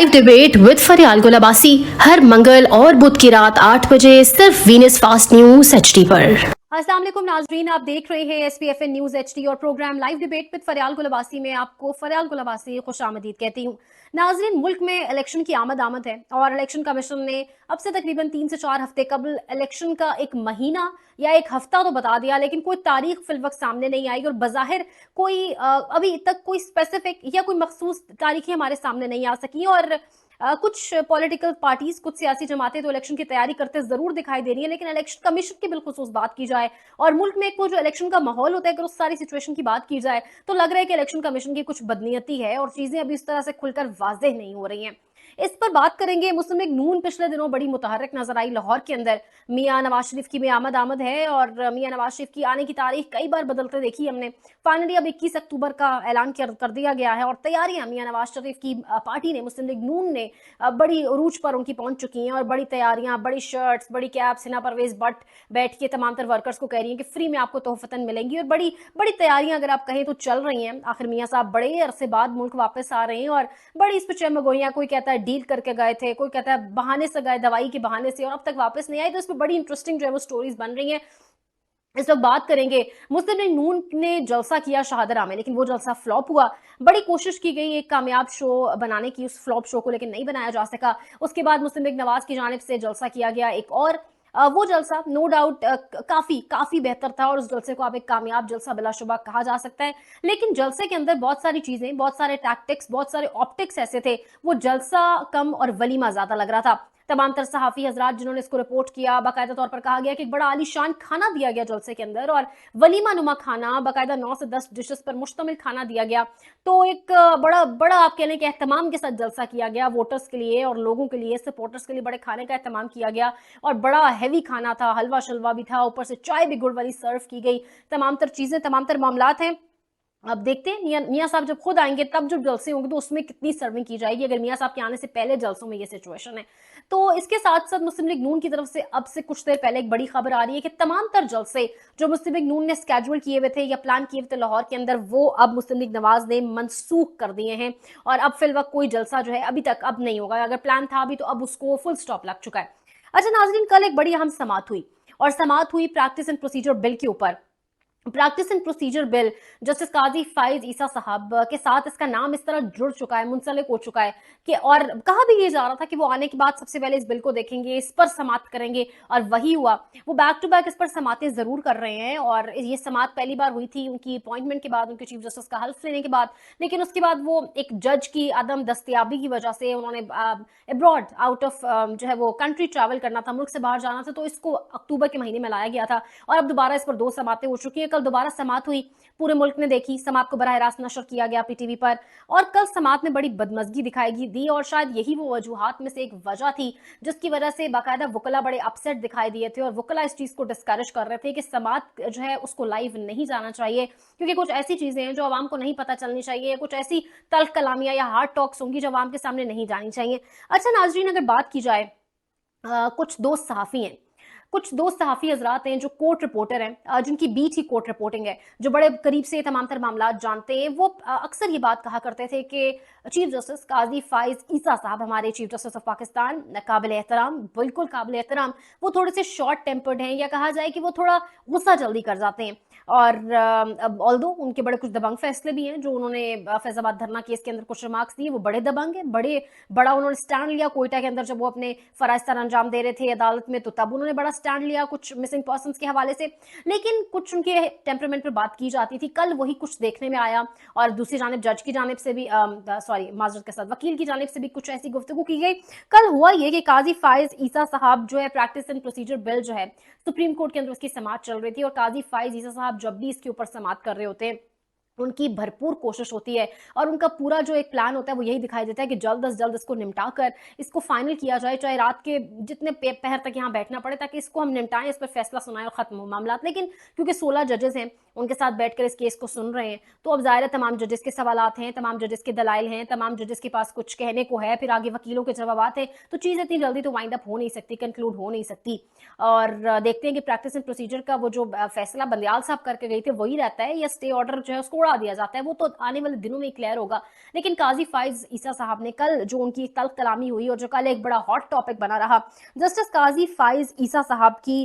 Live debate with Farial Gulabasi हर मंगल और बुध की रात 8 बजे सिर्फ वीनस फास्ट न्यूज एचडी पर। अस्सलाम वालेकुम नाजरीन, आप देख रहे हैं SPFN न्यूज एचडी और programme live debate with Farial Gulabasi में आपको फरियाल गुलाबासी खुशामदीद कहती हूँ। नाजरीन, मुल्क में इलेक्शन की आमद है और इलेक्शन कमीशन ने अब से तकरीबन 3 से 4 हफ्ते कबल इलेक्शन का एक महीना या एक हफ्ता तो बता दिया, लेकिन कोई तारीख फिल वक्त सामने नहीं आई और बज़ाहिर कोई अभी तक कोई स्पेसिफिक या कोई मखसूस तारीखें हमारे सामने नहीं आ सकी। और कुछ पॉलिटिकल पार्टीज, कुछ सियासी जमातें तो इलेक्शन की तैयारी करते जरूर दिखाई दे रही है, लेकिन इलेक्शन कमीशन की बिलखुसूस बात की जाए और मुल्क में एक वो जो इलेक्शन का माहौल होता है, अगर उस सारी सिचुएशन की बात की जाए तो लग रहा है कि इलेक्शन कमीशन की कुछ बदनीयती है और चीजें अभी इस तरह से खुलकर वाजह नहीं हो रही हैं। इस पर बात करेंगे। मुस्लिम लीग नून पिछले दिनों बड़ी मुतहर्रिक नजर आई लाहौर के अंदर। मियां नवाज शरीफ की में आमद है और मियां नवाज शरीफ की आने की तारीख कई बार बदलते देखी हमने। फाइनली अब 21 अक्टूबर का ऐलान कर दिया गया है और तैयारियां मियां नवाज शरीफ की पार्टी ने, मुस्लिम लीग नून ने बड़ी उरूज पर उनकी पहुंच चुकी हैं और बड़ी तैयारियां, बड़ी शर्ट्स, बड़ी कैप्स। हिना परवेज भट्ट बैठ के तमाम तर वर्कर्स को कह रही हैं कि फ्री में आपको तोहफतन मिलेंगी और बड़ी बड़ी तैयारियां अगर आप कहें तो चल रही हैं। आखिर मियां साहब बड़े अरसे बाद मुल्क वापस आ रहे हैं और बड़ी इस पर चमगोइयां, कोई कहता है डील करके गए थे, कोई कहता है बहाने से गए, दवाई के बहाने से, और अब तक वापस नहीं आए। तो इस पर बड़ी इंटरेस्टिंग जो है वो स्टोरीज बन रही हैं। इस वक्त बात करेंगे। मुस्लिम लीग नून ने जलसा किया शाहदरा में, लेकिन वो जलसा फ्लॉप हुआ। बड़ी कोशिश की गई एक कामयाब शो बनाने की उस फ्लॉप शो को, लेकिन नहीं बनाया जा सका। उसके बाद मुस्लिम लीग नवाज की जानिब से जलसा किया गया एक और। वो जलसा नो डाउट काफी काफी बेहतर था और उस जलसे को आप एक कामयाब जलसा बिलाशुबा कहा जा सकता है। लेकिन जलसे के अंदर बहुत सारी चीजें, बहुत सारे टैक्टिक्स, बहुत सारे ऑप्टिक्स ऐसे थे, वो जलसा कम और वलीमा ज्यादा लग रहा था। तमाम तर सहाफी हजरात जिन्होंने इसको रिपोर्ट किया, बाकायदा तौर पर कहा गया कि एक बड़ा आलीशान खाना दिया गया जलसे के अंदर और वलीमा नुमा खाना, बाकायदा 9 से 10 डिशेस पर मुश्तमिल खाना दिया गया। तो एक बड़ा बड़ा आप कह लें कि एहतमाम के साथ जलसा किया गया। वोटर्स के लिए और लोगों के लिए, सपोर्टर्स के लिए बड़े खाने का एहतमाम किया गया और बड़ा हैवी खाना था, हलवा शलवा भी था, ऊपर से चाय भी गुड़ वाली सर्व की गई। तमाम तर चीजें, तमाम तर मामलात हैं। अब देखते हैं मियां साहब जब खुद आएंगे तब जब जलसे होंगे तो उसमें कितनी सर्विंग की जाएगी, अगर मियां साहब के आने से पहले जलसों में ये सिचुएशन है। तो इसके साथ साथ मुस्लिम लीग नून की तरफ से अब से कुछ देर पहले एक बड़ी खबर आ रही है कि तमाम तर जलसे जो मुस्लिम लीग नून ने स्केड्यूल किए हुए थे या प्लान किए हुए थे लाहौर के अंदर, वो अब मुस्लिम लीग नवाज ने मनसूख कर दिए हैं और अब फिलवक्त कोई जलसा जो है अभी तक अब नहीं होगा। अगर प्लान था अभी तो अब उसको फुल स्टॉप लग चुका है। अच्छा नाजरीन, कल एक बड़ी अहम समात हुई और समात हुई प्रैक्टिस एंड प्रोसीजर बिल के ऊपर। Practice and procedure bill justice Qazi Faez Isa sahab के साथ इसका नाम इस तरह जुड़ चुका है, मुंसलिक हो चुका है कि, और कहा भी ये जा रहा था कि वो आने के बाद सबसे पहले इस बिल को देखेंगे, इस पर समात करेंगे, और वही हुआ। वो बैक टू बैक इस पर समातें जरूर कर रहे हैं और ये समात पहली बार हुई थी उनकी अपॉइंटमेंट के बाद, उनके चीफ जस्टिस का हल्फ लेने के बाद। लेकिन उसके बाद वो एक जज की अदम दस्तयाबी की वजह से उन्होंने अब्रॉड, आउट ऑफ जो है वो कंट्री ट्रैवल करना था, मुल्क से बाहर जाना था, तो इसको अक्टूबर के महीने में लाया गया था और अब दोबारा इस पर 2 समातें हो चुकी है। कल दोबारा समात हुई, पूरे मुल्क ने देखी। समात को बराह रास्त नशर किया गया PTV पर और कल समात में बड़ी बदमजगी दिखाई दी और शायद यही वो वजूहात में से एक वजह थी जिसकी वजह से बाकायदा वकला बड़े अपसेट दिखाई दिए थे और वकला इस चीज को डिस्करेज कर रहे थे कि समात जो है उसको लाइव नहीं जाना चाहिए, क्योंकि कुछ ऐसी चीजें हैं जो आवाम को नहीं पता चलनी चाहिए, कुछ ऐसी तल्ख कलामियां या हार्ड टॉक्स होंगी जो आवाम के सामने नहीं जानी चाहिए। अच्छा नाजरीन, अगर बात की जाए, कुछ दोस्त सहाफी हैं, कुछ दोस्त सहाफी हजरात हैं जो कोर्ट रिपोर्टर हैं, जिनकी बीट ही कोर्ट रिपोर्टिंग है, जो बड़े करीब से तमाम तर मामला जानते हैं, वो अक्सर ये बात कहा करते थे कि चीफ जस्टिस काजी फाइज ईसा साहब, हमारे चीफ जस्टिस ऑफ पाकिस्तान, काबिल एहतराम, बिल्कुल काबिल एहतराम, वो थोड़े से शॉर्ट टेम्पर्ड हैं या कहा जाए कि वो थोड़ा गुस्सा जल्दी कर जाते हैं। और ऑल्दो उनके बड़े कुछ दबंग फैसले भी हैं जो उन्होंने फैजाबाद धरना केस के अंदर कुछ रिमार्क्स दिए, वो बड़े दबंग है, बड़ा उन्होंने स्टैंड लिया कोयटा के अंदर जब वो अपने फराइज सर अंजाम दे रहे थे अदालत में, तो तब उन्होंने बड़ा स्टैंड लिया कुछ मिसिंग पर्संस के हवाले से। लेकिन कुछ उनके टेम्परामेंट पर बात की जाती थी, कल वही कुछ देखने में आया और दूसरी जानिब जज की जानिब से भी, सॉरी माजरत के साथ वकील की जानिब से भी कुछ ऐसी गुफ्तगू की गई। कल हुआ ये कि काजी फाइज ईसा साहब जो है, प्रैक्टिस एंड प्रोसीजर बिल जो है, सुप्रीम कोर्ट के अंदर उसकी समात चल रही थी और काजी फाइज ईसा साहब जब भी इसके ऊपर समात कर रहे होते हैं उनकी भरपूर कोशिश होती है और उनका पूरा जो एक प्लान होता है वो यही दिखाई देता है कि जल्द से जल्द इसको निपटा कर इसको फाइनल किया जाए, चाहे रात के जितने पहर तक यहाँ बैठना पड़े, ताकि इसको हम निपटाएं, इस पर फैसला सुनाएं और खत्म हो मामला। लेकिन क्योंकि 16 जजेस हैं, उनके साथ बैठकर इस केस को सुन रहे हैं, तो अब जाहिर है तमाम जजेस के सवालात हैं, तमाम जजेस के दलाइल हैं, तमाम जजेस के पास कुछ कहने को है, फिर आगे वकीलों के जवाबात हैं, तो चीज़ इतनी जल्दी तो वाइंड अप हो नहीं सकती, कंक्लूड हो नहीं सकती। और देखते हैं कि प्रैक्टिस एंड प्रोसीजर का वो जो फैसला बंदयाल साहब करके गई थे वही रहता है या स्टे ऑर्डर जो है उसको छोड़ा दिया जाता है वो तो आने वाले दिनों में क्लियर होगा। लेकिन काजी फाइज ईसा साहब ने कल जो उनकी तल्ख कलामी हुई और जो कल एक बड़ा हॉट टॉपिक बना रहा, जस्टिस काजी फाइज ईसा साहब की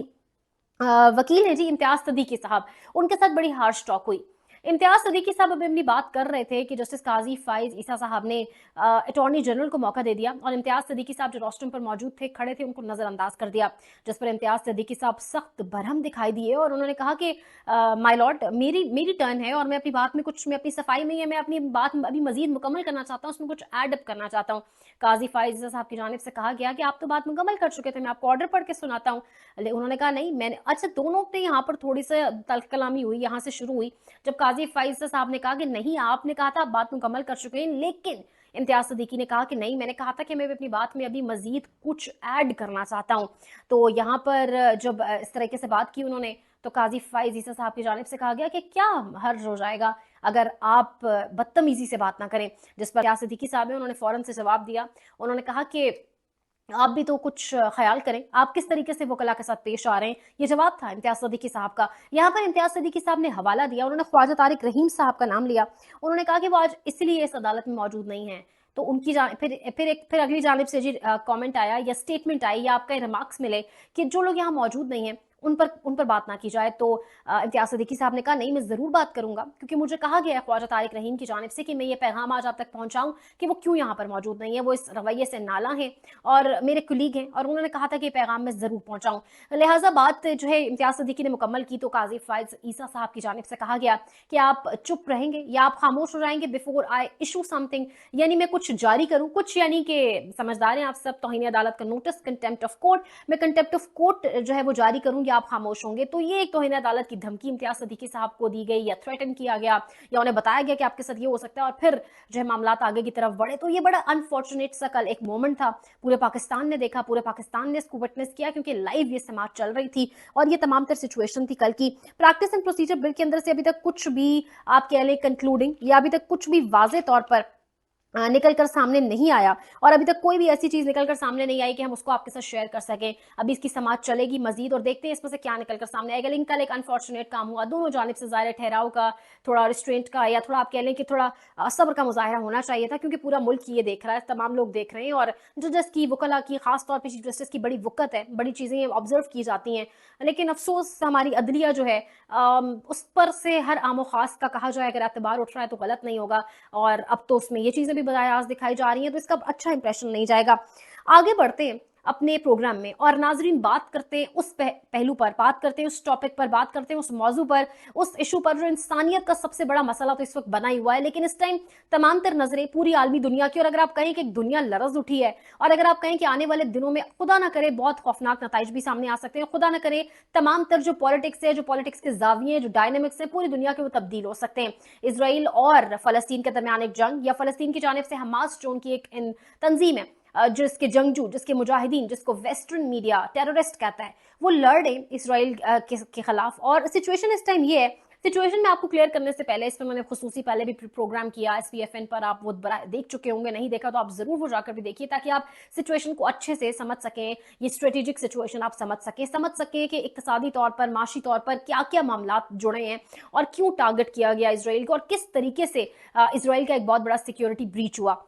वकील है जी इम्तियाज सदीकी साहब, उनके साथ बड़ी हार्श टॉक हुई। इम्तियाज सदीकी साहब अभी अपनी बात कर रहे थे कि जस्टिस काजी फाइज ईसा साहब ने अटॉर्नी जनरल को मौका दे दिया और इम्तियाज सदीकी साहब जो रोस्टम पर मौजूद थे, खड़े थे, उनको नजरअंदाज कर दिया, जिस पर इम्तियाज सदीकी साहब सख्त बरहम दिखाई दिए और उन्होंने कहा कि माय लॉर्ड, मेरी टर्न है और मैं अपनी बात में कुछ, मैं अपनी सफाई में है, मैं अपनी बात अभी मजीद मुकम्मल करना चाहता हूँ, उसमें कुछ एड अप करना चाहता हूँ। काजी फाइज ईसा साहब की जानिब से कहा गया कि आप तो बात मुकम्मल कर चुके थे, मैं आपको ऑर्डर पढ़ के सुनाता हूँ। उन्होंने कहा नहीं मैंने, अच्छा दोनों ने यहाँ पर थोड़ी सी तल्ख कलामी हुई, यहाँ से शुरू हुई जब काजी फाइज साहब ने कहा कि नहीं आपने कहा था आप बात मुकम्मल कर चुके हैं, लेकिन इम्तियाज सदीकी ने कहा कि नहीं मैंने कहा था कि मैं अपनी बात में अभी मजीद कुछ ऐड करना चाहता हूं। तो यहाँ पर जब इस तरीके से बात की उन्होंने, तो काजी फाइज ईसा साहब की जानिब से कहा गया कि क्या हर्ज हो जाएगा अगर आप बदतमीजी से बात ना करें, जिस पर इम्तियाज सदीकी साहब ने उन्होंने फौरन से जवाब दिया। उन्होंने कहा कि आप भी तो कुछ ख्याल करें, आप किस तरीके से वकला के साथ पेश आ रहे हैं, ये जवाब था इम्तियाज सदीकी साहब का। यहाँ पर इम्तियाज सदीकी साहब ने हवाला दिया, उन्होंने ख्वाजा तारिक रहीम साहब का नाम लिया, उन्होंने कहा कि वो आज इसलिए इस अदालत में मौजूद नहीं है। तो उनकी फिर अगली जानिब से जी कमेंट आया या स्टेटमेंट आई या आपका रिमार्क्स मिले कि जो लोग यहाँ मौजूद नहीं है उन पर बात ना की जाए। तो इम्तियाज सदीकी साहब ने कहा नहीं मैं जरूर बात करूंगा, क्योंकि मुझे कहा गया है ख्वाजा तारिक रहीम की जानिब से कि मैं ये पैगाम आज आप तक पहुंचाऊं कि वो क्यों यहाँ पर मौजूद नहीं है, वो इस रवैये से नाला है और मेरे कुलीग हैं, और उन्होंने कहा था कि पैगाम मैं जरूर पहुंचाऊं। लिहाजा बात जो है इम्तियाज सदीकी ने मुकम्मल की, तो काजी फाइज ईसा साहब की जानिब से कहा गया कि आप चुप रहेंगे या आप खामोश हो जाएंगे बिफोर आई इशू समथिंग, यानी मैं कुछ जारी करूं, कुछ यानी कि समझदार हैं आप सब, तौहीन अदालत का नोटिस, कंटेम्प्ट ऑफ कोर्ट, मैं कंटेम्प्ट ऑफ कोर्ट जो है वो जारी करूंगी, आप खामोश होंगे। तो ये एक तौहीन अदालत की धमकी इम्तियाज सदीकी साहब को दी गई या थ्रेटन किया गया या उन्हें बताया गया कि आपके साथ ये हो सकता है, और फिर जो है मामला आगे की तरफ बढ़े। तो ये बड़ा अनफॉर्चुनेट सा कल एक मोमेंट था, पूरे पाकिस्तान ने देखा, पूरे पाकिस्तान ने इसको विटनेस किया, क्योंकि लाइव ये समाज चल रही थी और ये तमाम तर सिचुएशन थी कल की। प्रैक्टिस एंड प्रोसीजर बिल के अंदर से अभी तक कुछ भी आप कह लें कंक्लूडिंग या अभी तक कुछ भी वाजे तौर पर निकल कर सामने नहीं आया, और अभी तक कोई भी ऐसी चीज निकल कर सामने नहीं आई कि हम उसको आपके साथ शेयर कर सकें। अभी इसकी समाज चलेगी मजीद और देखते हैं इसमें से क्या निकल कर सामने आएगा। लेकिन कल एक अनफॉर्चुनेट काम हुआ, दोनों जानिब से ज़ाहिर ठहराव का, थोड़ा रिस्ट्रेंट का, या थोड़ा आप कह लें कि थोड़ा सब्र का मुजाहरा होना चाहिए था, क्योंकि पूरा मुल्क ये देख रहा है, तमाम लोग देख रहे हैं, और जजेस की, वकला की, खासतौर पर चीफ जस्टिस की बड़ी वक़्त है, बड़ी चीज़ें ऑब्जर्व की जाती हैं। लेकिन अफसोस हमारी अदलिया जो है उस पर से हर आमो खास का कहा जाए अगर एतबार उठ रहा है तो गलत नहीं होगा, और अब तो उसमें ये चीज़ें भी बराह दिखाई जा रही हैं, तो इसका अच्छा इंप्रेशन नहीं जाएगा। आगे बढ़ते हैं अपने प्रोग्राम में और नाजरीन बात करते हैं उस पहलू पर, बात करते हैं उस टॉपिक पर, बात करते हैं उस मौजू पर, उस इशू पर जो इंसानियत का सबसे बड़ा मसला तो इस वक्त बना ही हुआ है। लेकिन इस टाइम तमाम तर नजरें पूरी आलमी दुनिया की, और अगर आप कहें कि एक दुनिया लरज उठी है, और अगर आप कहें कि आने वाले दिनों में खुदा ना करे बहुत खौफनाक नताइज भी सामने आ सकते हैं, खुदा ना करे तमाम तर जो पॉलिटिक्स है, जो पॉलिटिक्स के जाविये, जो डायनेमिक्स है पूरी दुनिया के, वो तब्दील हो सकते हैं। इसराइल और फलस्तीन के दरमियान एक जंग, या फलस्तीन की जानिब से हमास जो उनकी एक तंजीम है, जिसके जंगजू, जिसके मुजाहिदीन, जिसको वेस्टर्न मीडिया टेररिस्ट कहता है, वो लड़ रहे इसराइल के खिलाफ। और सिचुएशन इस टाइम ये है, सिचुएशन में आपको क्लियर करने से पहले, इस पर मैंने खुसूसी पहले भी प्रोग्राम किया SPFN पर, आप वो देख चुके होंगे, नहीं देखा तो आप जरूर वो जाकर भी देखिए, ताकि आप सिचुएशन को अच्छे से समझ सकें, ये स्ट्रेटेजिक सिचुएशन आप समझ सकें कि इक्तिसादी तौर पर, माशी तौर पर क्या क्या मामला जुड़े हैं और क्यों टारगेट किया गया इसराइल को, और किस तरीके से इसराइल का एक बहुत बड़ा सिक्योरिटी ब्रीच हुआ।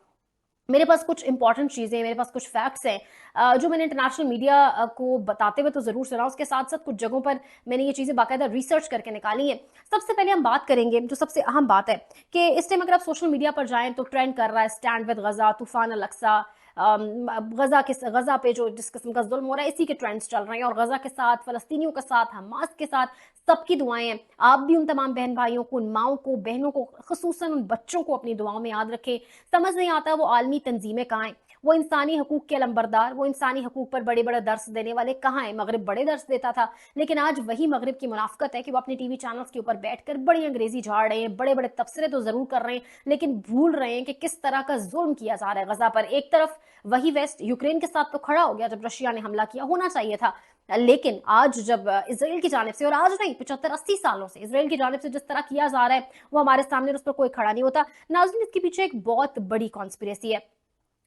मेरे पास कुछ इंपॉर्टेंट चीज़ें, मेरे पास कुछ फैक्ट्स हैं जो मैंने इंटरनेशनल मीडिया को बताते हुए तो ज़रूर सुना, उसके साथ साथ कुछ जगहों पर मैंने ये चीज़ें बाकायदा रिसर्च करके निकाली हैं। सबसे पहले हम बात करेंगे, जो सबसे अहम बात है कि इस टाइम अगर आप सोशल मीडिया पर जाएं तो ट्रेंड कर रहा है स्टैंड विद गजा, तूफान अल-अक्सा, गजा पे जो जिस किस्म का जुल्म हो रहा है इसी के ट्रेंड्स चल रहे हैं, और गजा के साथ, फलस्तीनियों के साथ, हमास के साथ सबकी दुआएं हैं। आप भी उन तमाम बहन भाइयों को, उन माओं को, बहनों को, खुसूसन उन बच्चों को अपनी दुआओं में याद रखें। समझ नहीं आता वो आलमी तंजीमें कहाँ हैं, वो इंसानी हकूक के अलंबरदार, वो इंसानी हकूक पर बड़े बड़े दर्स देने वाले कहाँ हैं। मगरिब बड़े दर्स देता था, लेकिन आज वही मगरिब की मुनाफकत है कि वो अपने टीवी चैनल्स के ऊपर बैठकर बड़ी अंग्रेजी झाड़ रहे हैं, बड़े बड़े तबसरे तो जरूर कर रहे हैं, लेकिन भूल रहे हैं कि किस तरह का जुल्म किया जा रहा है गजा पर। एक तरफ वही वेस्ट यूक्रेन के साथ तो खड़ा हो गया जब रशिया ने हमला किया, होना चाहिए था, लेकिन आज जब इसराइल की जानिब से, और आज नहीं 75-80 सालों से इसराइल की जानिब से जिस तरह किया जा रहा है वो हमारे सामने, उस पर कोई खड़ा नहीं होता। नाज़रीन, इसके पीछे एक बहुत बड़ी कॉन्स्पिरेसी है।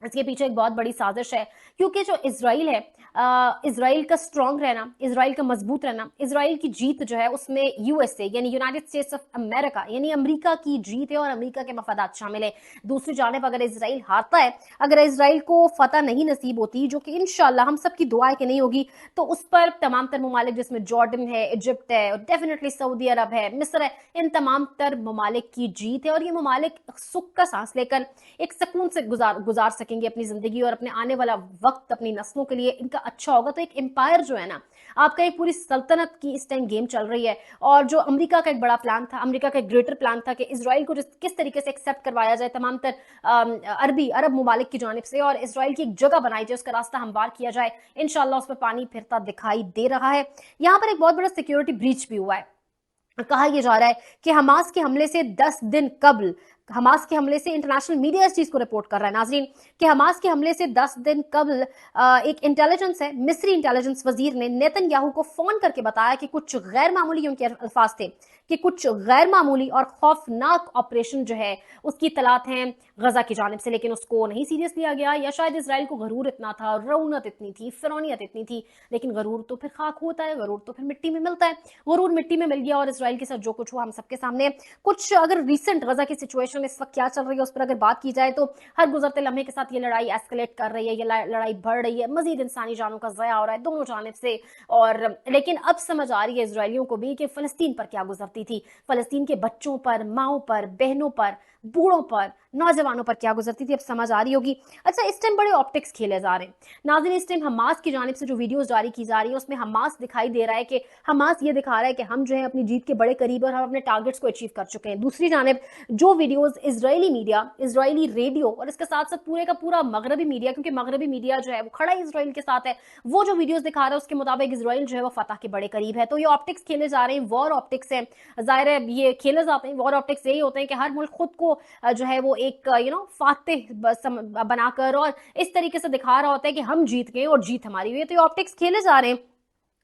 इसके पीछे एक बहुत बड़ी साजिश है, क्योंकि जो इसराइल है, इसराइल का स्ट्रांग रहना, इसराइल का मजबूत रहना, इसराइल की जीत जो है उसमें यूएसए यानी यूनाइटेड स्टेट्स ऑफ अमेरिका यानी अमेरिका की जीत है और अमेरिका के मफादात शामिल है। दूसरी जानिब अगर इसराइल हारता है, अगर इसराइल को फतह नहीं नसीब होती, जो कि इंशाल्लाह हम सबकी दुआ है कि नहीं होगी, तो उस पर तमाम तर ममालिक जिसमें जॉर्डन है, इजिप्ट है और डेफिनेटली सऊदी अरब है, मिस्र है, इन तमाम तर ममालिक की जीत है और ये ममालिक सुख का सांस लेकर एक सुकून से गुजार सकेंगे अपनी जिंदगी और अपने आने वाला वक्त अपनी नस्लों के लिए इनका अच्छा होगा। तो एक एम्पायर जो है ना, आपका एक पूरी सल्तनत की इस टाइम गेम चल रही है। और जो अमेरिका का एक बड़ा प्लान था, अमेरिका का एक ग्रेटर प्लान था कि इसराइल को किस तरीके से एक्सेप्ट करवाया जाए तमाम तर अरब ममालिक की जानिब से और इसराइल की एक जगह बनाई जाए, उसका रास्ता हमवार किया जाए, इंशाल्लाह उस पर पानी फिरता दिखाई दे रहा है। यहाँ पर एक बहुत बड़ा सिक्योरिटी ब्रीच भी हुआ है। कहा यह जा रहा है कि हमास के हमले से 10 दिन कबल, हमास के हमले से इंटरनेशनल मीडिया इस चीज को रिपोर्ट कर रहा है नाजरीन, कि हमास के हमले से 10 दिन कबल एक इंटेलिजेंस है, मिस्री इंटेलिजेंस वजीर ने नेतन्याहू को फोन करके बताया कि कुछ गैर मामूली, उनके अल्फाज थे कि कुछ गैर मामूली और खौफनाक ऑपरेशन जो है उसकी तलात हैं गजा की जानिब से, लेकिन उसको नहीं सीरियस लिया गया, या शायद इसराइल को गरूर इतना था, रौनत इतनी थी, फिरौनियत इतनी थी। लेकिन गरूर तो फिर खाक होता है, गरूर तो फिर मिट्टी में मिलता है। गरूर मिट्टी में मिल गया और इसराइल के साथ जो कुछ हुआ हम सबके सामने। कुछ अगर रिसेंट गजा की सिचुएशन इस वक्त क्या चल रही है उस पर अगर बात की जाए तो हर गुजरते लम्हे के साथ ये लड़ाई एस्केलेट कर रही है, ये लड़ाई बढ़ रही है, मजीद इंसानी जानों का ज़या हो रहा है दोनों जानिब से। और लेकिन अब समझ आ रही है इसराइलियों को भी कि फलस्तीन पर क्या गुजरती थी, फलस्तीन के बच्चों पर, माओं पर, बहनों पर, बूढ़ों पर, नौजवानों पर क्या गुजरती थी, अब समझ आ रही होगी। अच्छा, इस टाइम बड़े ऑप्टिक्स खेले जा रहे हैं नाज़रीन। इस टाइम हमास की जानिब से जो वीडियोस जारी की जा रही है उसमें हमास दिखाई दे रहा है कि हमास ये दिखा रहा है कि हम जो है अपनी जीत के बड़े करीब और हम अपने टारगेट्स को अचीव कर चुके हैं। दूसरी जानिब जो videos Israeli media, Israeli radio और इसके साथ साथ पूरे का पूरा मगरबी मीडिया, क्योंकि मगरबी मीडिया जो है वो खड़ा इसराइल के साथ है, वो जो वीडियोस दिखा रहा है उसके मुताबिक इसराइल जो है वो फतह के बड़े करीब है। तो ये ऑप्टिक्स खेले जा रहे हैं, वॉर ऑप्टिक्स है। जाहिर है ये खेले जाते हैं, वॉर ऑप्टिक्स यही होते हैं कि हर मुल्क खुद को जो है वो एक फातेह बनाकर और इस तरीके से दिखा रहा होता है कि हम जीत गए और जीत हमारी हुई है। तो ये ऑप्टिक्स खेले जा रहे हैं।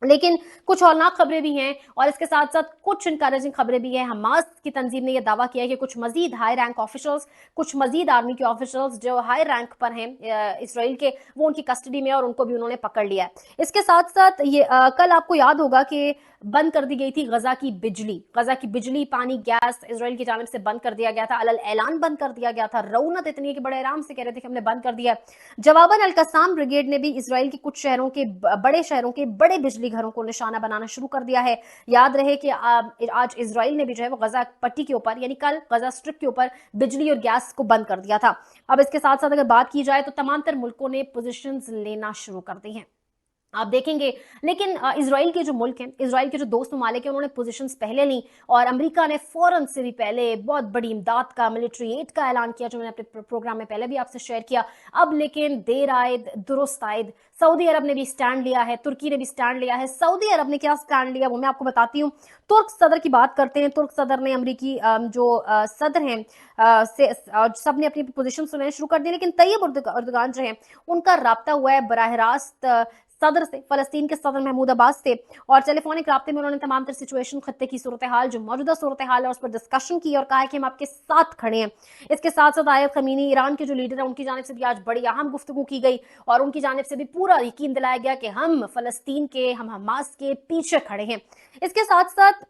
लेकिन कुछ हौलनाक खबरें भी हैं और इसके साथ साथ कुछ इनकरेजिंग खबरें भी हैं। हमास की तंजीम ने यह दावा किया है कि कुछ मजीद हाई रैंक ऑफिशियल्स, कुछ मजीद आर्मी के ऑफिशियल्स जो हाई रैंक पर हैं इसराइल के, वो उनकी कस्टडी में और उनको भी उन्होंने पकड़ लिया है। इसके साथ साथ ये कल आपको याद होगा कि बंद कर दी गई थी गजा की बिजली, पानी, गैस इसराइल की जानिब से बंद कर दिया गया था, अलल ऐलान बंद कर दिया गया था। रौनत इतनी है कि बड़े आराम से कह रहे थे कि हमने बंद कर दिया। जवाबन अल कसाम ब्रिगेड ने भी इसराइल के कुछ बड़े शहरों के बड़े बिजली घरों को निशाना बनाना शुरू कर दिया है। याद रहे कि आज इसराइल ने भी जो है वो गजा पट्टी के ऊपर यानी कल गजा स्ट्रिप के ऊपर बिजली और गैस को बंद कर दिया था। अब इसके साथ साथ अगर बात की जाए तो तमाम तर मुल्कों ने पोजीशंस लेना शुरू कर दी हैं, आप देखेंगे। लेकिन इसराइल के जो मुल्क हैं, इसराइल के जो दोस्त ममालिक हैं, उन्होंने पोजीशंस पहले ली और अमेरिका ने फौरन से भी पहले बहुत बड़ी इमदाद का, मिलिट्री एड का ऐलान किया, जो मैंने अपने प्रोग्राम में पहले भी आपसे शेयर किया। अब लेकिन देर आयद दुरुस्त आयद, सऊदी अरब ने भी स्टैंड लिया है, तुर्की ने भी स्टैंड लिया है। सऊदी अरब ने क्या स्टैंड लिया वो मैं आपको बताती हूँ। तुर्क सदर की बात करते हैं। तुर्क सदर ने अमरीकी जो सदर हैं सब ने अपनी पोजीशन सुनाने शुरू कर दी, लेकिन तैयब उर्दगान जो है उनका राब्ता हुआ है बराह रास्त सदर से, फलस्तीन के सदर महमूद अब्बास से, और टेलीफोनिक राब्ते में उन्होंने तमाम तर सिचुएशन, खत्ते की सूरत हाल, जो मौजूदा सूरत हाल है उस पर डिस्कशन की और कहा है कि हम आपके साथ खड़े हैं। इसके साथ साथ आयत खमीनी, ईरान के जो लीडर हैं, उनकी जानिब से भी आज बड़ी अहम गुफ्तगू की गई और उनकी जानिब से भी पूरा यकीन दिलाया गया कि हम फलस्तीन के, हम हमास के पीछे खड़े हैं। इसके साथ साथ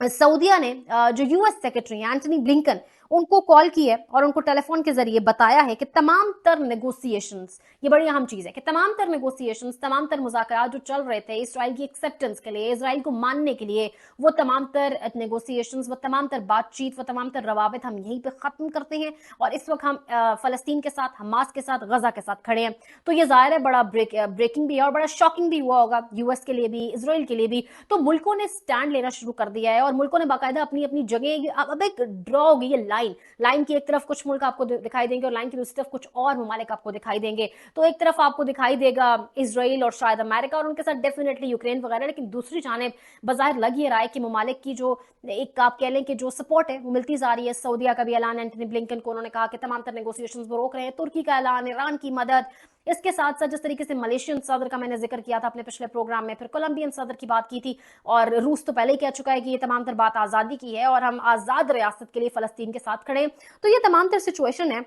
सऊदिया ने जो यूएस सेक्रेटरी एंटनी ब्लिंकन, उनको कॉल की है और उनको टेलीफोन के जरिए बताया है कि तमाम तर नेगोशिएशंस, ये बड़ी अहम चीज है कि तमाम तर नेगोशिएशंस, तमाम तर मुज़ाकरात जो चल रहे थे इसराइल की एक्सेप्टेंस के लिए, इसराइल को मानने के लिए, वो तमाम तर नेगोशिएशंस, वो तमाम तर बातचीत, वो तमाम तर रवाबित हम यहीं पे खत्म करते हैं और इस वक्त हम फलस्तीन के साथ, हमास के साथ, गजा के साथ खड़े हैं। तो ये जाहिर है बड़ा ब्रेकिंग भी है और बड़ा शॉकिंग भी हुआ होगा यूएस के लिए भी, इसराइल के लिए भी। तो मुल्कों ने स्टैंड लेना शुरू कर दिया है और मुल्कों ने बाकायदा अपनी अपनी जगह, अब एक ड्रॉ होगी ये लाइन की एक तरफ कुछ मुल्क आपको दिखाई देंगे और लाइन की दूसरी तरफ कुछ और ममालिक आपको दिखाई देंगे। तो एक तरफ आपको दिखाई देगा इसराइल और शायद अमेरिका और उनके साथ डेफिनेटली यूक्रेन वगैरह, लेकिन दूसरी जानिब बाज़ाहिर लग ये रहा है कि ममालिक की जो एक आप कह लें कि जो सपोर्ट है वो मिलती जा रही है। सऊदिया का भी ऐलान, एंटनी ब्लिंकन को उन्होंने कहा कि तमाम तर नेगोशिएशंस वो रोक रहे हैं। तुर्की का ऐलान, ईरान की मदद, इसके साथ साथ जिस तरीके से मलेशियन सदर का मैंने जिक्र किया था अपने पिछले प्रोग्राम में, फिर कोलंबियन सदर की बात की थी और रूस तो पहले ही कह चुका है कि ये तमाम तर बात आज़ादी की है और हम आज़ाद रियासत के लिए फ़लस्तीन के साथ खड़े हैं। तो ये तमाम तर सिचुएशन है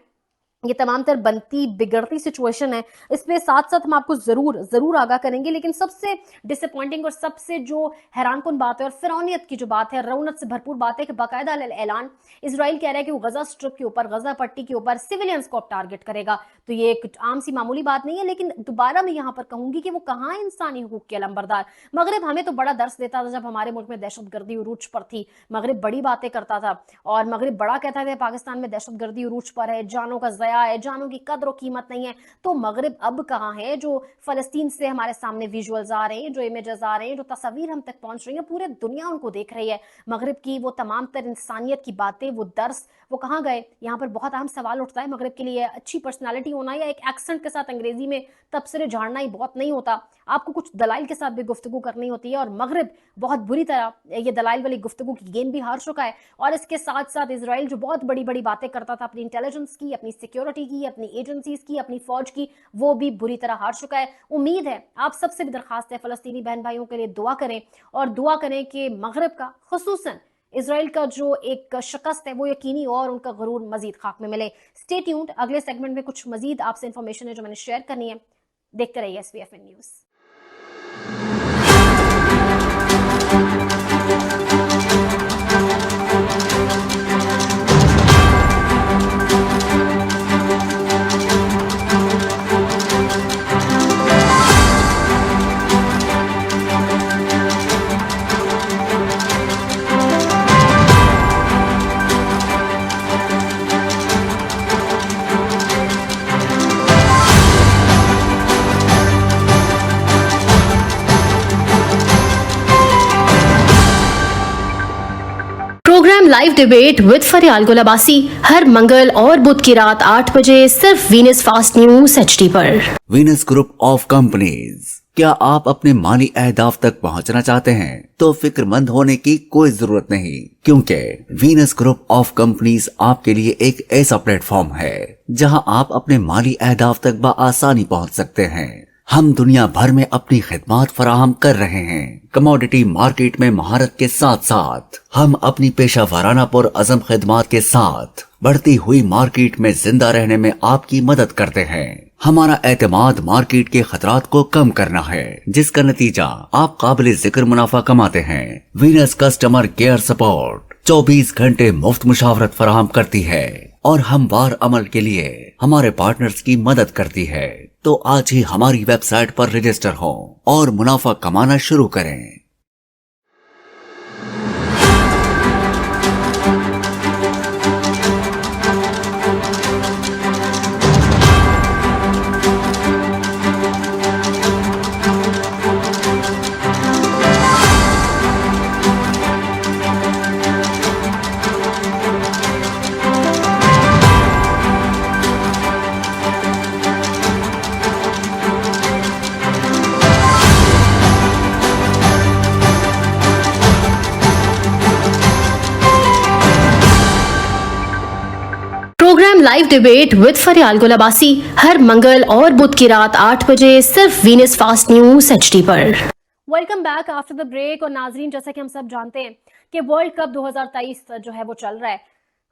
ये तमाम तर बनती बिगड़ती सिचुएशन है, इस पे साथ-साथ हम आपको ज़रूर आगाह करेंगे। लेकिन सबसे डिसअपॉइंटिंग और सबसे जो हैरानकुन बात है और फिरौनियत की जो बात है, रौनक से भरपूर बात है कि बाकायदा ऐलान इज़राइल कह रहा है कि वो गज़ा स्ट्रिप के ऊपर, गज़ा पट्टी के ऊपर सिविलियंस को अब टारगेट करेगा। तो ये एक आम सी मामूली बात नहीं है, लेकिन दोबारा मैं यहाँ पर कहूँगी कि वो कहाँ है इंसानी हकूक के अलंबरदार। मगरिब हमें तो बड़ा दर्स देता था जब हमारे मुल्क में दहशतगर्दी उरूज पर थी। मगरिब बड़ी बातें करता था और मगरिब बड़ा कहता था पाकिस्तान में दहशतगर्दी उरूज पर है, जानों का ज़या है, जानों की कद्र कीमत नहीं है। तो मगरिब अब कहाँ है? जो फलस्तीन से हमारे सामने विजुअल्स आ रहे हैं, जो इमेजेस आ रहे हैं, जो तस्वीर हम तक पहुंच रही है, पूरे दुनिया उनको देख रही है। मगरिब की वो तमाम तर इंसानियत की बातें, वो दर्स, वो कहाँ गए? यहाँ पर बहुत अहम सवाल उठता है। मगरिब के लिए अच्छी पर्सनालिटी होना या एक एक्सेंट के साथ अंग्रेजी में तबसरे झाड़ना ही बहुत नहीं होता। आपको कुछ दलाइल के साथ भी गुफ्तगू करनी होती है और मगरिब बहुत बुरी तरह ये दलाइल वाली गुफ्तगू की गेम भी हार चुका है। और इसके साथ साथ इसराइल जो बहुत बड़ी बड़ी बातें करता था अपनी इंटेलिजेंस की, अपनी सिक्योरिटी की, अपनी एजेंसीज की, अपनी फौज की, वो भी बुरी तरह हार चुका है। उम्मीद है आप सबसे भी दरखास्त है फलस्तीनी बहन भाइयों के लिए दुआ करें और दुआ करें कि मगरिब का खुसूसन इसराइल का जो एक शिकस्त है वो यकीनी हो और उनका गरूर मजीद खाक में मिले। स्टे ट्यून्ड, अगले सेगमेंट में कुछ मजीद आपसे इंफॉर्मेशन है जो मैंने शेयर करनी है। देखते रहिए SPFN news. Programme live debate with Farial Gulabasi हर मंगल और बुध की रात 8 बजे सिर्फ वीनस फास्ट न्यूज HD पर। Venus group of companies. क्या आप अपने माली अहदाफ तक पहुंचना चाहते हैं? तो फिक्रमंद होने की कोई जरूरत नहीं, क्योंकि वीनस ग्रुप ऑफ कंपनीज आपके लिए एक ऐसा प्लेटफॉर्म है जहां आप अपने माली अहदाफ तक बआसानी पहुंच सकते हैं। हम दुनिया भर में अपनी खिदमात फराहम कर रहे हैं। कमोडिटी मार्केट में महारत के साथ साथ हम अपनी पेशा वाराना पुर अज़म खिदमात के साथ बढ़ती हुई मार्केट में जिंदा रहने में आपकी मदद करते हैं। हमारा एतमाद मार्केट के खतरात को कम करना है, जिसका नतीजा आप काबिल जिक्र मुनाफा कमाते हैं। वीनस कस्टमर केयर सपोर्ट 24 घंटे मुफ्त मुशावरत फराहम करती है और हमवार अमल के लिए हमारे पार्टनर्स की मदद करती है। तो आज ही हमारी वेबसाइट पर रजिस्टर हों और मुनाफा कमाना शुरू करें। Programme live debate with Farial Gulabasi हर मंगल और बुध की रात 8 बजे सिर्फ वीनस फास्ट न्यूज HD पर। Welcome back after the break. और नाजरीन, जैसा कि हम सब जानते हैं कि वर्ल्ड कप 2023 जो है वो चल रहा है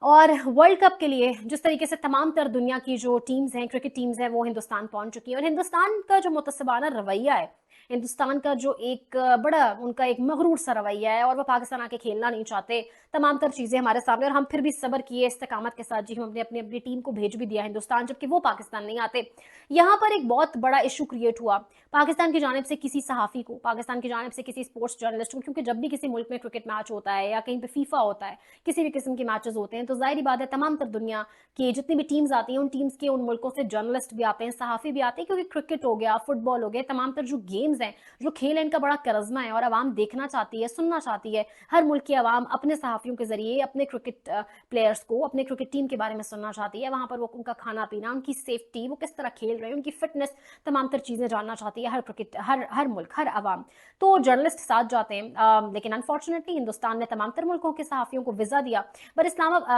और वर्ल्ड कप के लिए जिस तरीके से तमाम तर दुनिया की जो टीम्स हैं, क्रिकेट टीम्स हैं, वो हिंदुस्तान पहुंच चुकी हैं और हिंदुस्तान का जो मुतसबाना रवैया है, हिंदुस्तान का जो एक बड़ा उनका एक मगरूर सा रवैया है और वो पाकिस्तान आके खेलना नहीं चाहते, तमाम तर चीज़ें हमारे सामने, और हम फिर भी सब्र किए इस्तकामत के साथ जी हमने अपनी अपनी टीम को भेज भी दिया हिंदुस्तान, जबकि वो पाकिस्तान नहीं आते। यहाँ पर एक बहुत बड़ा इशू क्रिएट हुआ पाकिस्तान की जानिब से किसी सहाफ़ी को, पाकिस्तान की जानिब से किसी स्पोर्ट्स जर्नलिस्ट को, क्योंकि जब भी किसी मुल्क में क्रिकेट मैच होता है या कहीं पे फीफा होता है, किसी भी किस्म के मैचेस होते हैं, तो जाहिर बात है तमाम तर दुनिया की जितनी भी टीम्स आती हैं उन टीम्स के उन मुल्कों से जर्नलिस्ट भी आते हैं, सहाफ़ी भी आते हैं, क्योंकि क्रिकेट हो गया, फुटबॉल हो गया, तमाम तर जो गेम्स हैं, जो खेल है, इनका बड़ा करिश्मा है और आवाम देखना चाहती है, सुनना चाहती है। हर मुल्क की आवाम अपने सहाफ़ियों के जरिए अपने क्रिकेट प्लेयर्स को, अपने क्रिकेट टीम के बारे में सुनना चाहती है। वहाँ पर वो उनका खाना पीना, उनकी सेफ्टी, वो किस तरह खेल रहे हैं, उनकी फिटनेस, तमाम तर चीज़ें जानना चाहती है हर क्रिकेट, हर मुल्क, हर आवाम। तो जर्नलिस्ट साथ जाते हैं, लेकिन अनफॉर्चुनेटली हिंदुस्तान ने तमाम तर मुल्कों के सहाफ़ियों को वीज़ा दिया, पर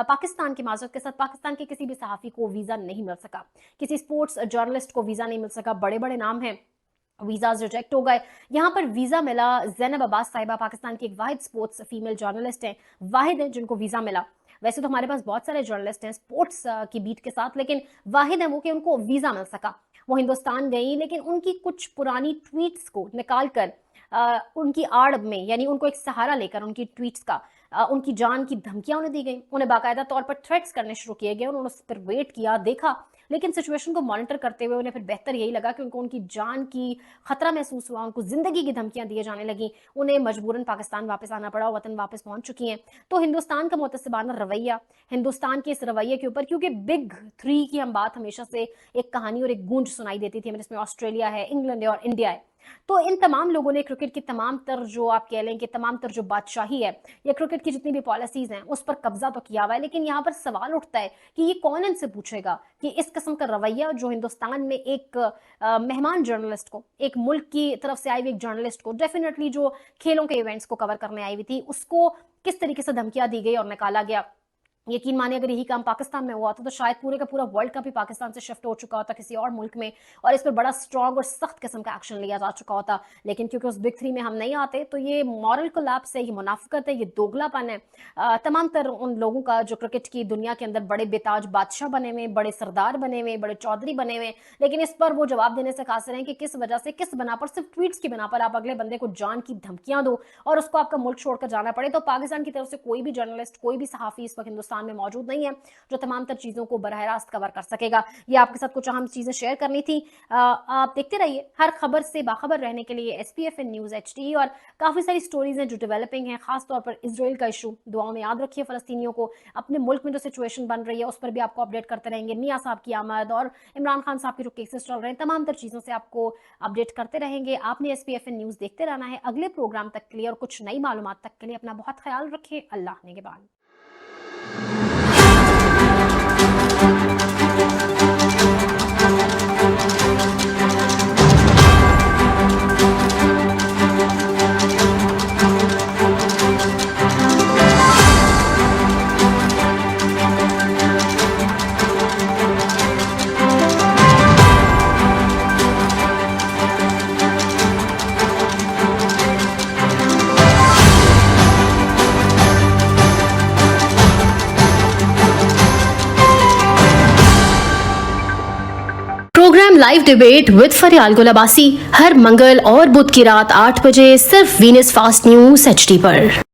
पाकिस्तान की माजरत के साथ पाकिस्तान के किसी भी सहाफ़ी को वीज़ा नहीं मिल सका, किसी स्पोर्ट्स जर्नलिस्ट को वीज़ा नहीं मिल सका। बड़े बड़े नाम हैं, वीज़ाज रिजेक्ट हो गए। यहाँ पर वीज़ा मिला ज़ैनब अब्बास साहिबा, पाकिस्तान की एक वाहिद स्पोर्ट्स फीमेल जर्नलिस्ट हैं, वाहिद हैं जिनको वीज़ा मिला। वैसे तो हमारे पास बहुत सारे जर्नलिस्ट हैं स्पोर्ट्स की बीट के साथ, लेकिन वाहिद है वो कि उनको वीजा मिल सका। वो हिंदुस्तान गई, लेकिन उनकी कुछ पुरानी ट्वीट्स को निकाल कर उनकी आड़ में, यानी उनको एक सहारा लेकर उनकी ट्वीट्स का उनकी जान की धमकियां उन्हें दी गई। उन्हें बाकायदा तौर पर थ्रेट्स करने शुरू किए गए। उन्होंने उस पर वेट किया, देखा, लेकिन सिचुएशन को मॉनिटर करते हुए उन्हें फिर बेहतर यही लगा कि उनको उनकी जान की खतरा महसूस हुआ, उनको जिंदगी की धमकियां दिए जाने लगी। उन्हें मजबूरन पाकिस्तान वापस आना पड़ा, वतन वापस पहुंच चुकी हैं। तो हिंदुस्तान का मुतस्सिबाना रवैया, हिंदुस्तान के इस रवैये के ऊपर, क्योंकि बिग 3 की हम बात हमेशा से एक कहानी और एक गूंज सुनाई देती थी हमें, जिसमें ऑस्ट्रेलिया है, इंग्लैंड है और इंडिया है। तो इन तमाम लोगों ने क्रिकेट की तमाम तर जो आप कह लें कि तमाम तर जो बादशाही है या क्रिकेट की जितनी भी पॉलिसीज हैं उस पर कब्जा तो किया हुआ है, लेकिन यहाँ पर सवाल उठता है कि ये कौन इनसे पूछेगा कि इस किस्म का रवैया जो हिंदुस्तान में एक मेहमान जर्नलिस्ट को, एक मुल्क की तरफ से आई हुई एक जर्नलिस्ट को, डेफिनेटली जो खेलों के इवेंट्स को कवर करने आई हुई थी, उसको किस तरीके से धमकियां दी गई और निकाला गया। यकीन मानिए अगर यही काम पाकिस्तान में हुआ तो शायद पूरे का पूरा वर्ल्ड कप ही पाकिस्तान से शिफ्ट हो चुका होता किसी और मुल्क में, और इस पर बड़ा स्ट्रॉन्ग और सख्त किस्म का एक्शन लिया जा चुका होता। लेकिन क्योंकि उस बिग 3 में हम नहीं आते, तो ये मॉरल कोलैप्स है, ये मुनाफिकत है, ये दोगलापन है तमाम तर उन लोगों का जो क्रिकेट की दुनिया के अंदर बड़े बेताज बादशाह बने हुए, बड़े सरदार बने हुए, बड़े चौधरी बने हुए, लेकिन इस पर वो जवाब देने से कासिर हैं कि किस वजह से, किस बना पर, सिर्फ ट्वीट्स की बना पर आप अगले बंदे को जान की धमकियां दो और उसको आपका मुल्क छोड़कर जाना पड़े। तो पाकिस्तान की तरफ से कोई भी जर्नलिस्ट, कोई भी सहाफी इस वक्त हिंदुस्तान में मौजूद नहीं है जो तमाम तर चीजों को बराह रास्त कवर कर सकेगा। ये आपके साथ कुछ अहम चीजें शेयर करनी थी। आप देखते रहिए हर खबर से बाखबर रहने के लिए SPFN न्यूज HD, और काफी सारी स्टोरीज हैं जो डेवलपिंग हैं, खासतौर पर इजराइल का इशू। दुआओं में याद रखिए फलस्तीनियों को, अपने मुल्क में जो सिचुएशन बन रही है उस पर भी आपको अपडेट करते रहेंगे। मियां साहब की आमद और इमरान खान साहब के जो केसेस चल रहे हैं, तमाम तर चीजों से आपको अपडेट करते रहेंगे। आपने SPFN न्यूज देखते रहना है। अगले प्रोग्राम तक के लिए और कुछ नई मालूमात तक के लिए अपना बहुत ख्याल रखें। अल्लाह निगहबान। Programme live debate with Farial Gulabasi हर मंगल और बुध की रात 8 बजे सिर्फ वीनस फास्ट न्यूज HD पर।